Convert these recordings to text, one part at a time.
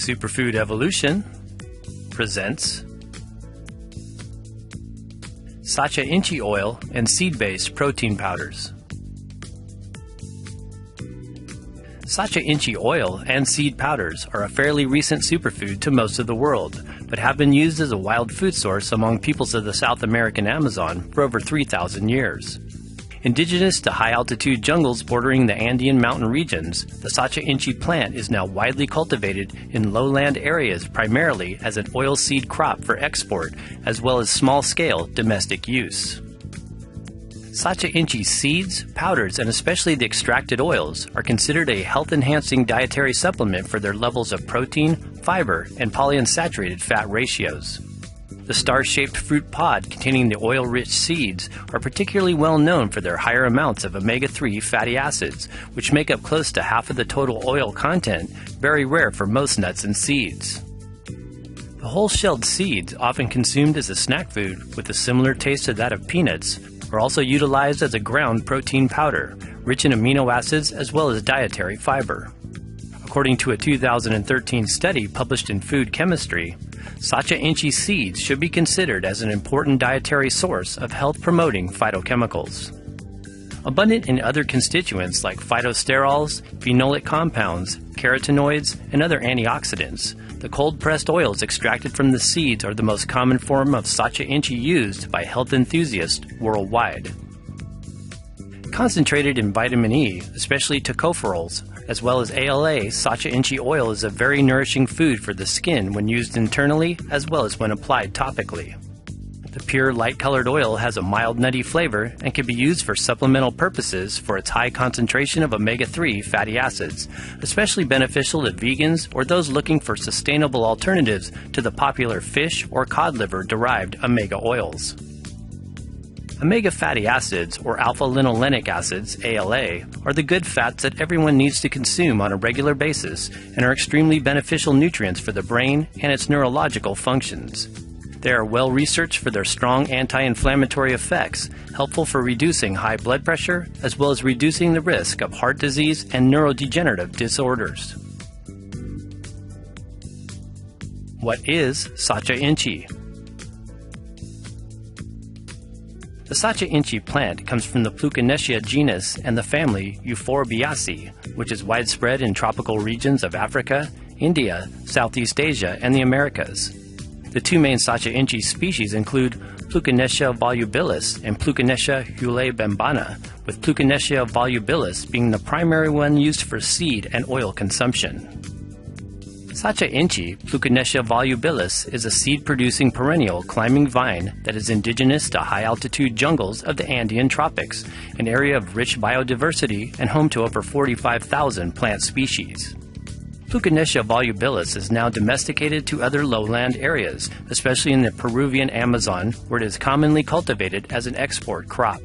Superfood Evolution presents Sacha Inchi Oil and Seed-Based Protein Powders. Sacha Inchi oil and seed powders are a fairly recent superfood to most of the world, but have been used as a wild food source among peoples of the South American Amazon for over 3,000 years. Indigenous to high-altitude jungles bordering the Andean mountain regions, the Sacha Inchi plant is now widely cultivated in lowland areas primarily as an oilseed crop for export, as well as small-scale domestic use. Sacha Inchi seeds, powders, and especially the extracted oils are considered a health-enhancing dietary supplement for their levels of protein, fiber, and polyunsaturated fat ratios. The star-shaped fruit pod containing the oil-rich seeds are particularly well known for their higher amounts of omega-3 fatty acids, which make up close to half of the total oil content, very rare for most nuts and seeds. The whole-shelled seeds, often consumed as a snack food with a similar taste to that of peanuts, are also utilized as a ground protein powder, rich in amino acids as well as dietary fiber. According to a 2013 study published in Food Chemistry, Sacha Inchi seeds should be considered as an important dietary source of health-promoting phytochemicals. Abundant in other constituents like phytosterols, phenolic compounds, carotenoids, and other antioxidants, the cold-pressed oils extracted from the seeds are the most common form of Sacha Inchi used by health enthusiasts worldwide. Concentrated in vitamin E, especially tocopherols, as well as ALA, Sacha Inchi oil is a very nourishing food for the skin when used internally as well as when applied topically. The pure light-colored oil has a mild nutty flavor and can be used for supplemental purposes for its high concentration of omega-3 fatty acids, especially beneficial to vegans or those looking for sustainable alternatives to the popular fish or cod liver-derived omega oils. Omega fatty acids, or alpha-linolenic acids, ALA, are the good fats that everyone needs to consume on a regular basis and are extremely beneficial nutrients for the brain and its neurological functions. They are well researched for their strong anti-inflammatory effects, helpful for reducing high blood pressure, as well as reducing the risk of heart disease and neurodegenerative disorders. What is Sacha Inchi? The Sacha Inchi plant comes from the Plukenetia genus and the family Euphorbiaceae, which is widespread in tropical regions of Africa, India, Southeast Asia, and the Americas. The two main Sacha Inchi species include Plukenetia volubilis and Plukenetia hulebembana, with Plukenetia volubilis being the primary one used for seed and oil consumption. Sacha Inchi, Plukenetia volubilis, is a seed-producing perennial climbing vine that is indigenous to high-altitude jungles of the Andean tropics, an area of rich biodiversity and home to over 45,000 plant species. Plukenetia volubilis is now domesticated to other lowland areas, especially in the Peruvian Amazon, where it is commonly cultivated as an export crop.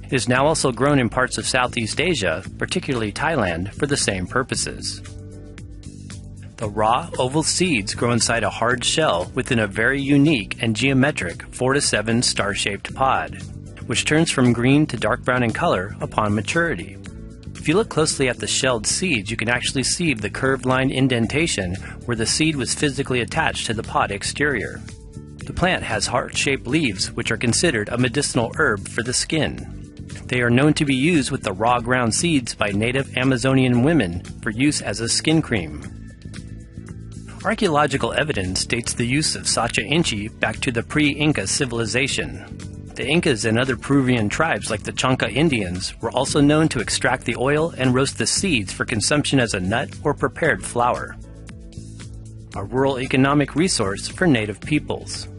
It is now also grown in parts of Southeast Asia, particularly Thailand, for the same purposes. The raw, oval seeds grow inside a hard shell within a very unique and geometric 4 to 7 star-shaped pod, which turns from green to dark brown in color upon maturity. If you look closely at the shelled seeds, you can actually see the curved line indentation where the seed was physically attached to the pod exterior. The plant has heart-shaped leaves, which are considered a medicinal herb for the skin. They are known to be used with the raw ground seeds by native Amazonian women for use as a skin cream. Archaeological evidence dates the use of Sacha Inchi back to the pre-Inca civilization. The Incas and other Peruvian tribes like the Chanca Indians were also known to extract the oil and roast the seeds for consumption as a nut or prepared flour. A rural economic resource for native peoples.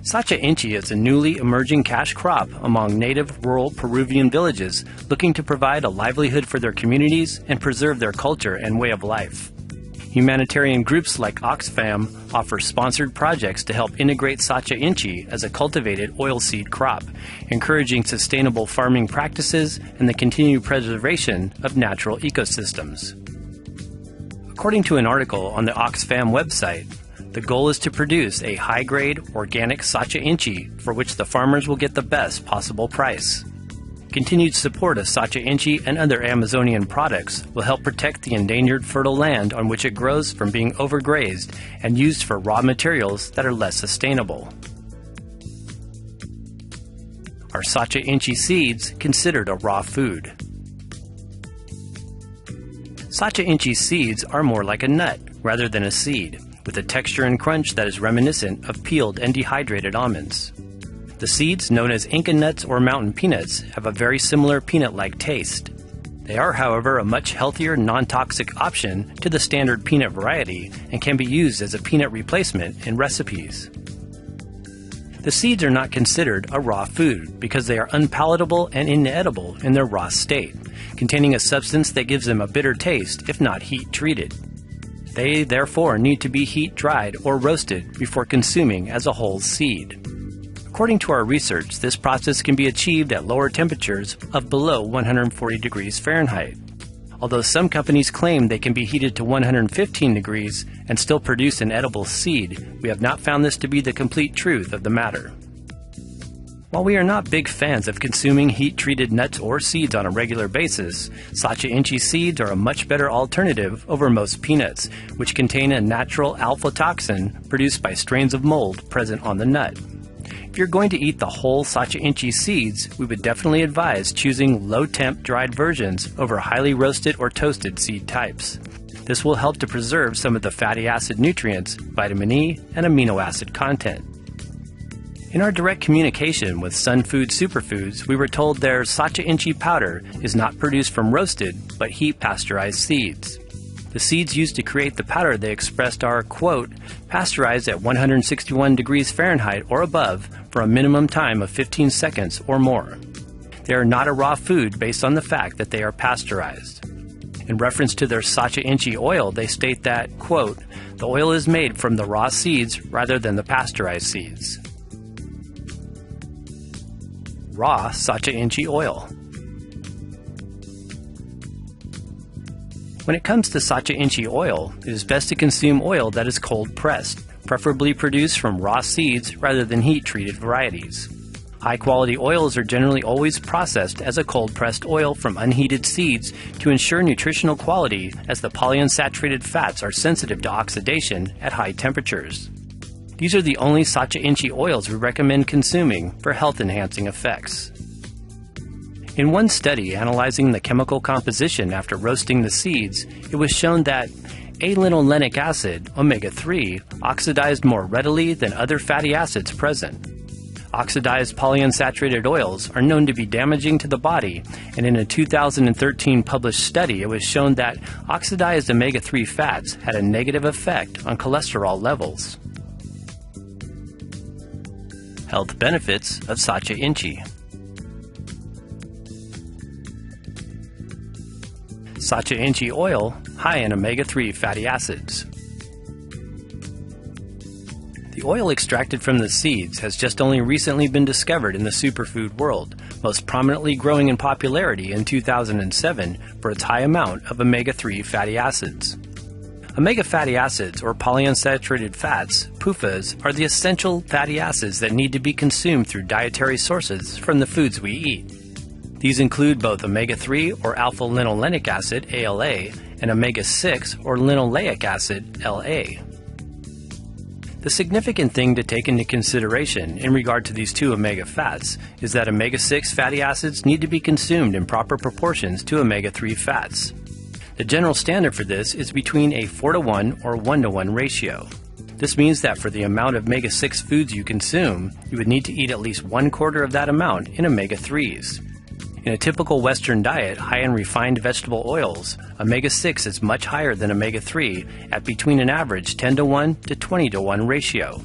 Sacha Inchi is a newly emerging cash crop among native rural Peruvian villages looking to provide a livelihood for their communities and preserve their culture and way of life. Humanitarian groups like Oxfam offer sponsored projects to help integrate Sacha Inchi as a cultivated oilseed crop, encouraging sustainable farming practices and the continued preservation of natural ecosystems. According to an article on the Oxfam website, the goal is to produce a high-grade, organic Sacha Inchi for which the farmers will get the best possible price. Continued support of Sacha Inchi and other Amazonian products will help protect the endangered fertile land on which it grows from being overgrazed and used for raw materials that are less sustainable. Are Sacha Inchi seeds considered a raw food? Sacha Inchi seeds are more like a nut rather than a seed, with a texture and crunch that is reminiscent of peeled and dehydrated almonds. The seeds, known as Inca nuts or mountain peanuts, have a very similar peanut-like taste. They are, however, a much healthier, non-toxic option to the standard peanut variety and can be used as a peanut replacement in recipes. The seeds are not considered a raw food because they are unpalatable and inedible in their raw state, containing a substance that gives them a bitter taste if not heat-treated. They, therefore, need to be heat-dried or roasted before consuming as a whole seed. According to our research, this process can be achieved at lower temperatures of below 140 degrees Fahrenheit. Although some companies claim they can be heated to 115 degrees and still produce an edible seed, we have not found this to be the complete truth of the matter. While we are not big fans of consuming heat-treated nuts or seeds on a regular basis, Sacha Inchi seeds are a much better alternative over most peanuts, which contain a natural alpha toxin produced by strains of mold present on the nut. If you're going to eat the whole Sacha Inchi seeds, we would definitely advise choosing low-temp dried versions over highly roasted or toasted seed types. This will help to preserve some of the fatty acid nutrients, vitamin E, and amino acid content. In our direct communication with Sun Food Superfoods, we were told their Sacha Inchi powder is not produced from roasted, but heat pasteurized seeds. The seeds used to create the powder they expressed are, quote, pasteurized at 161 degrees Fahrenheit or above for a minimum time of 15 seconds or more. They are not a raw food based on the fact that they are pasteurized. In reference to their Sacha Inchi oil, they state that, quote, the oil is made from the raw seeds rather than the pasteurized seeds. Raw Sacha Inchi oil. When it comes to Sacha Inchi oil, it is best to consume oil that is cold-pressed, preferably produced from raw seeds rather than heat-treated varieties. High-quality oils are generally always processed as a cold-pressed oil from unheated seeds to ensure nutritional quality, as the polyunsaturated fats are sensitive to oxidation at high temperatures. These are the only Sacha Inchi oils we recommend consuming for health-enhancing effects. In one study analyzing the chemical composition after roasting the seeds, it was shown that A-linolenic acid, omega-3, oxidized more readily than other fatty acids present. Oxidized polyunsaturated oils are known to be damaging to the body, and in a 2013 published study it was shown that oxidized omega-3 fats had a negative effect on cholesterol levels. Health benefits of Sacha Inchi. Sacha Inchi oil, high in omega-3 fatty acids. The oil extracted from the seeds has just only recently been discovered in the superfood world, most prominently growing in popularity in 2007 for its high amount of omega-3 fatty acids. Omega fatty acids, or polyunsaturated fats, PUFAs, are the essential fatty acids that need to be consumed through dietary sources from the foods we eat. These include both omega-3 or alpha-linolenic acid, ALA, and omega-6 or linoleic acid, LA. The significant thing to take into consideration in regard to these two omega fats is that omega-6 fatty acids need to be consumed in proper proportions to omega-3 fats. The general standard for this is between a 4:1 or 1:1 ratio. This means that for the amount of omega-6 foods you consume, you would need to eat at least 1/4 of that amount in omega-3s. In a typical Western diet high in refined vegetable oils, omega-6 is much higher than omega-3 at between an average 10:1 to 20:1 ratio.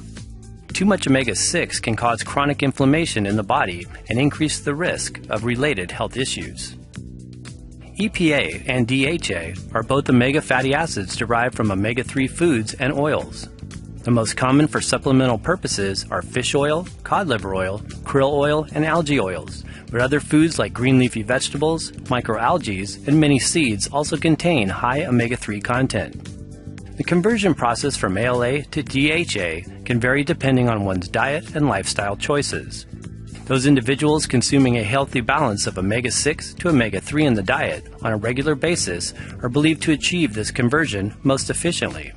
Too much omega-6 can cause chronic inflammation in the body and increase the risk of related health issues. EPA and DHA are both omega fatty acids derived from omega-3 foods and oils. The most common for supplemental purposes are fish oil, cod liver oil, krill oil, and algae oils, but other foods like green leafy vegetables, microalgae, and many seeds also contain high omega-3 content. The conversion process from ALA to DHA can vary depending on one's diet and lifestyle choices. Those individuals consuming a healthy balance of omega-6 to omega-3 in the diet on a regular basis are believed to achieve this conversion most efficiently.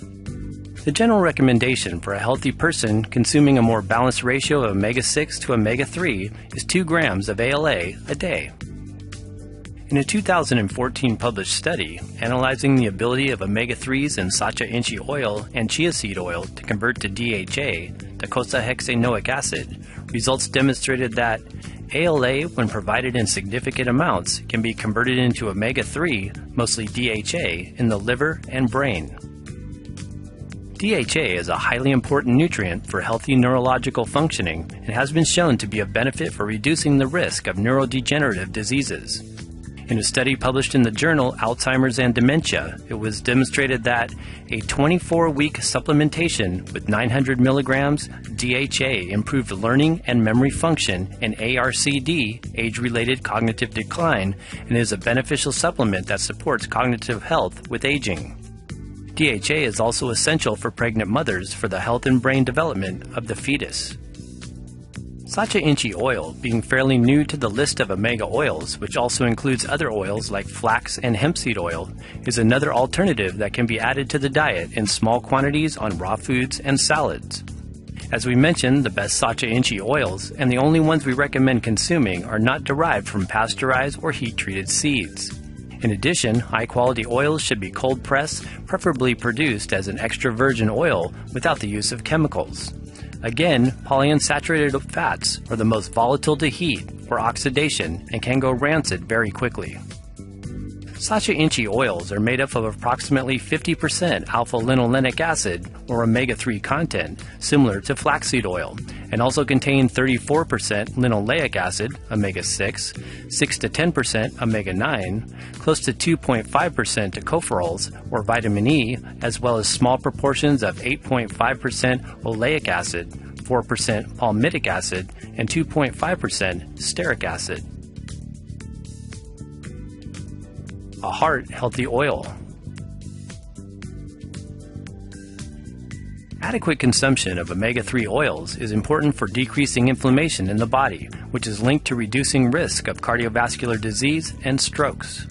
The general recommendation for a healthy person consuming a more balanced ratio of omega-6 to omega-3 is 2 grams of ALA a day. In a 2014 published study analyzing the ability of omega-3s in Sacha Inchi oil and chia seed oil to convert to DHA, docosahexaenoic acid, results demonstrated that ALA, when provided in significant amounts, can be converted into omega-3, mostly DHA, in the liver and brain. DHA is a highly important nutrient for healthy neurological functioning and has been shown to be of benefit for reducing the risk of neurodegenerative diseases. In a study published in the journal Alzheimer's and Dementia, it was demonstrated that a 24-week supplementation with 900 milligrams DHA improved learning and memory function in ARCD, age-related cognitive decline, and is a beneficial supplement that supports cognitive health with aging. DHA is also essential for pregnant mothers for the health and brain development of the fetus. Sacha Inchi oil, being fairly new to the list of omega oils, which also includes other oils like flax and hemp seed oil, is another alternative that can be added to the diet in small quantities on raw foods and salads. As we mentioned, the best Sacha Inchi oils, and the only ones we recommend consuming, are not derived from pasteurized or heat-treated seeds. In addition, high-quality oils should be cold-pressed, preferably produced as an extra virgin oil without the use of chemicals. Again, polyunsaturated fats are the most volatile to heat or oxidation and can go rancid very quickly. Sacha Inchi oils are made up of approximately 50% alpha-linolenic acid or omega-3 content, similar to flaxseed oil, and also contain 34% linoleic acid, omega-6, 6 to 10% omega-9, close to 2.5% tocopherols or vitamin E, as well as small proportions of 8.5% oleic acid, 4% palmitic acid, and 2.5% stearic acid. A heart-healthy oil. Adequate consumption of omega-3 oils is important for decreasing inflammation in the body, which is linked to reducing risk of cardiovascular disease and strokes.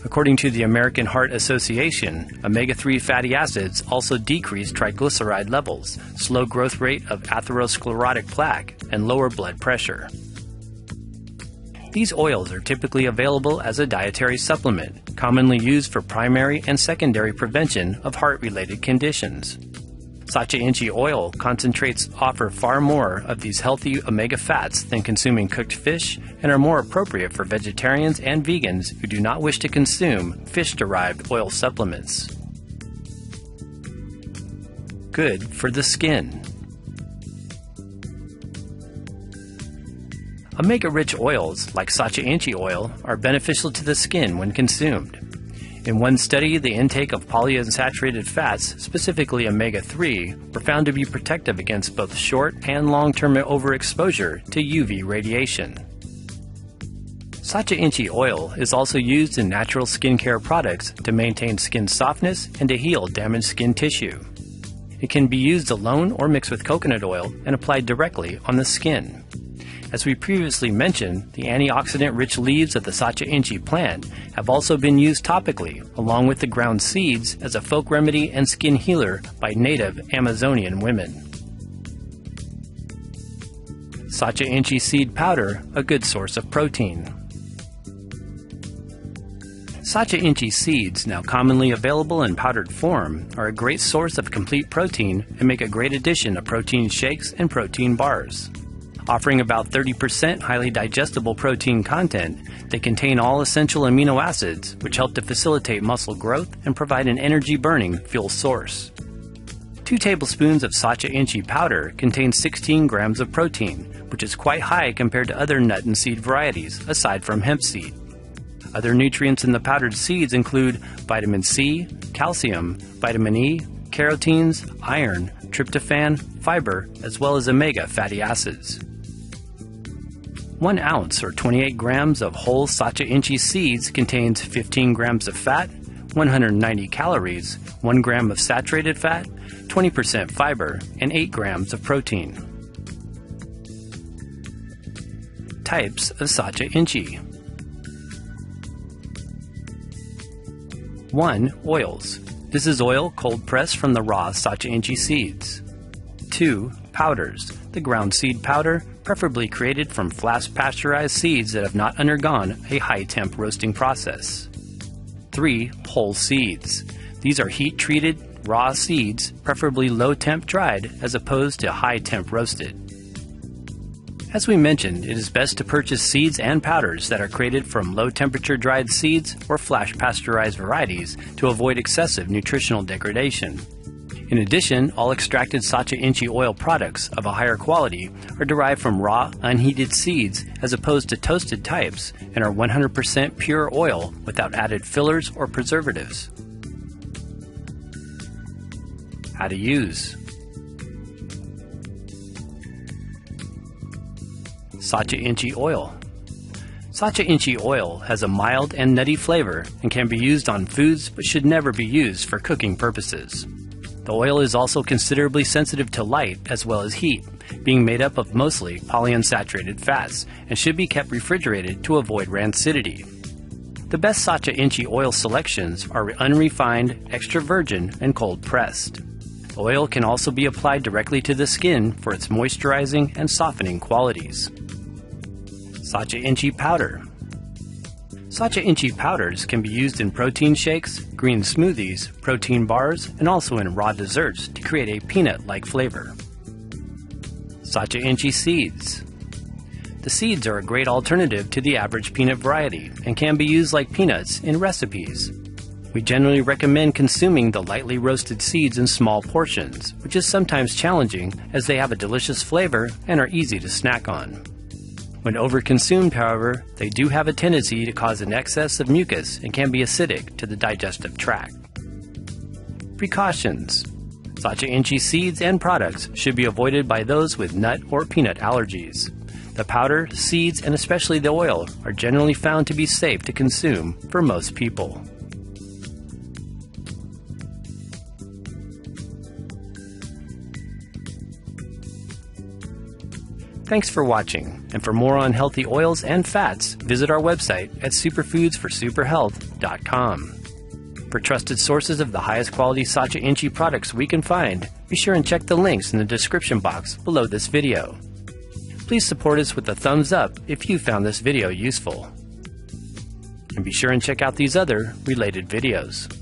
According to the American Heart Association, omega-3 fatty acids also decrease triglyceride levels, slow growth rate of atherosclerotic plaque, and lower blood pressure. These oils are typically available as a dietary supplement, commonly used for primary and secondary prevention of heart-related conditions. Sacha Inchi oil concentrates offer far more of these healthy omega fats than consuming cooked fish and are more appropriate for vegetarians and vegans who do not wish to consume fish-derived oil supplements. Good for the skin. Omega-rich oils, like Sacha Inchi oil, are beneficial to the skin when consumed. In one study, the intake of polyunsaturated fats, specifically omega-3, were found to be protective against both short and long-term overexposure to UV radiation. Sacha Inchi oil is also used in natural skincare products to maintain skin softness and to heal damaged skin tissue. It can be used alone or mixed with coconut oil and applied directly on the skin. As we previously mentioned, the antioxidant-rich leaves of the Sacha Inchi plant have also been used topically, along with the ground seeds, as a folk remedy and skin healer by native Amazonian women. Sacha Inchi seed powder, a good source of protein. Sacha Inchi seeds, now commonly available in powdered form, are a great source of complete protein and make a great addition to protein shakes and protein bars. Offering about 30% highly digestible protein content, they contain all essential amino acids, which help to facilitate muscle growth and provide an energy-burning fuel source. 2 tablespoons of Sacha Inchi powder contain 16 grams of protein, which is quite high compared to other nut and seed varieties, aside from hemp seed. Other nutrients in the powdered seeds include vitamin C, calcium, vitamin E, carotenes, iron, tryptophan, fiber, as well as omega fatty acids. 1 ounce or 28 grams of whole Sacha Inchi seeds contains 15 grams of fat, 190 calories, 1 gram of saturated fat, 20% fiber, and 8 grams of protein. types of Sacha Inchi. 1. Oils. This is oil cold pressed from the raw Sacha Inchi seeds. 2. Powders. The ground seed powder, preferably created from flash pasteurized seeds that have not undergone a high temp roasting process. 3. Whole seeds. These are heat treated raw seeds, preferably low temp dried as opposed to high temp roasted. As we mentioned, it is best to purchase seeds and powders that are created from low temperature dried seeds or flash pasteurized varieties to avoid excessive nutritional degradation. In addition, all extracted Sacha Inchi oil products of a higher quality are derived from raw, unheated seeds as opposed to toasted types and are 100% pure oil without added fillers or preservatives. How to use. Sacha Inchi oil. Sacha Inchi oil has a mild and nutty flavor and can be used on foods but should never be used for cooking purposes. The oil is also considerably sensitive to light as well as heat, being made up of mostly polyunsaturated fats and should be kept refrigerated to avoid rancidity. The best Sacha Inchi oil selections are unrefined, extra virgin, and cold pressed. The oil can also be applied directly to the skin for its moisturizing and softening qualities. Sacha Inchi powder. Sacha Inchi powders can be used in protein shakes, green smoothies, protein bars, and also in raw desserts to create a peanut-like flavor. Sacha Inchi seeds. The seeds are a great alternative to the average peanut variety and can be used like peanuts in recipes. We generally recommend consuming the lightly roasted seeds in small portions, which is sometimes challenging as they have a delicious flavor and are easy to snack on. When overconsumed, however, they do have a tendency to cause an excess of mucus and can be acidic to the digestive tract. Precautions. Sacha Inchi seeds and products should be avoided by those with nut or peanut allergies. The powder, seeds, and especially the oil are generally found to be safe to consume for most people. Thanks for watching, and for more on healthy oils and fats, visit our website at superfoodsforsuperhealth.com. For trusted sources of the highest quality Sacha Inchi products we can find, be sure and check the links in the description box below this video. Please support us with a thumbs up if you found this video useful. And be sure and check out these other related videos.